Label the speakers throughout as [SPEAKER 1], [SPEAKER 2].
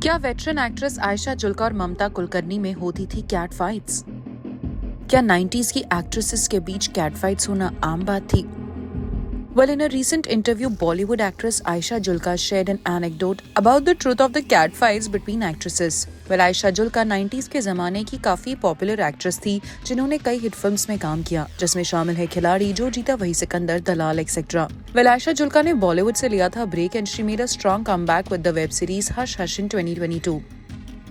[SPEAKER 1] क्या veteran actress Ayesha Julka और ममता कुलकर्णी में होती थी कैट फाइट्स? क्या 90s की एक्ट्रेसेस के बीच कैट फाइट्स होना आम बात थी? Well, in a recent interview, Bollywood actress Aisha Julka shared an anecdote about the truth of the cat fights between actresses. Well, Aisha Julka 90s के ज़माने की काफ़ी पॉपुलर एक्ट्रेस थी जिन्होंने कई हिट फिल्म्स में काम किया, जिसमें शामिल है खिलाड़ी, Jo Jeeta Wahi Sikandar, Dalaal etcetera. Well, Aisha Julka ने बॉलीवुड से लिया था break and she made a strong comeback with the web series hush hush in 2022.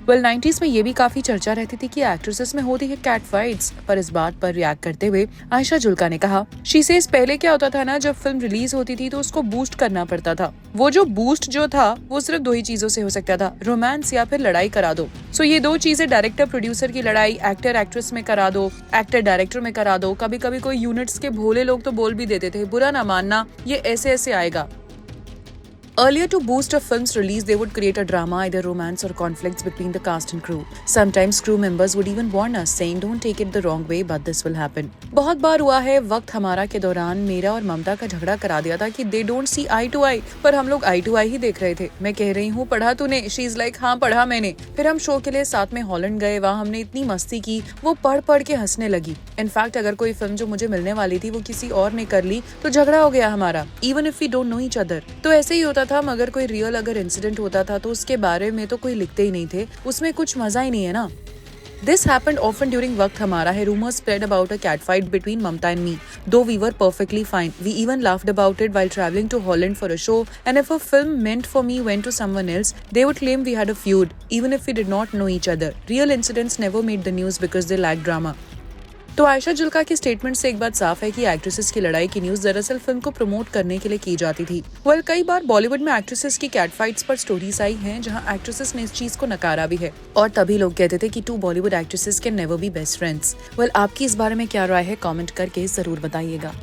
[SPEAKER 1] Well, 90s में ये भी काफी चर्चा रहती थी कि एक्ट्रेसेस में होती है कैट फाइट्स, पर इस बात पर रिएक्ट करते हुए आयशा जुल्का ने कहा, शी सेज पहले क्या होता था ना, जब फिल्म रिलीज होती थी तो उसको बूस्ट करना पड़ता था. वो जो बूस्ट जो था वो सिर्फ दो ही चीजों से हो सकता था, रोमांस या फिर लड़ाई करा दो. सो ये दो चीजें, डायरेक्टर प्रोड्यूसर की लड़ाई एक्टर एक्ट्रेस में करा दो, एक्टर डायरेक्टर में करा दो. कभी कभी कोई यूनिट्स के भोले लोग तो बोल भी देते थे, बुरा ना मानना, ये ऐसे ऐसे आएगा. Earlier, to boost a film's release, they would create a drama, either romance or conflicts between the cast and crew. Sometimes crew members would even warn us, saying, "Don't take it the wrong way, but this will happen." बहुत बार हुआ है, वक्त हमारा के दौरान मेरा और ममता का झगड़ा करा दिया था कि they don't see eye to eye, पर हम लोग eye to eye ही देख रहे थे. मैं कह रही हूँ पढ़ा तूने, she is like हाँ पढ़ा मैंने. फिर हम शो के लिए साथ में हॉलैंड गए, वहाँ हमने इतनी मस्ती की, वो पढ़ पढ़ के हंसने लगी. इनफैक्ट अगर कोई फिल्म जो मुझे मिलने वाली थी वो किसी और ने कर ली तो झगड़ा हो गया हमारा, even if we don't know each other. तो ऐसे ही होता था, मगर कोई रियल अगर इंसिडेंट होता था तो उसके बारे में तो कोई लिखते ही नहीं थे, उसमें कुछ मजा ही नहीं है ना. This happened often during वक्त हमारा है. Rumors spread about a cat fight between Mamta and me, though we were perfectly fine. We even laughed about it while traveling to Holland for a show, and if a film meant for me went to someone else, they would claim we had a feud, even if we did not know each other. Real incidents never made the news because they lacked drama. तो आयशा जुल्का की statement से एक बात साफ है कि actresses की लड़ाई की न्यूज दरअसल फिल्म को प्रमोट करने के लिए की जाती थी. वेल, कई बार बॉलीवुड में एक्ट्रेसेस की कैट फाइट्स पर स्टोरीज आई हैं जहां एक्ट्रेसेस ने इस चीज को नकारा भी है, और तभी लोग कहते थे कि two Bollywood actresses can never be best friends. Well, आपकी इस बारे में क्या राय है, कमेंट करके जरूर बताइएगा.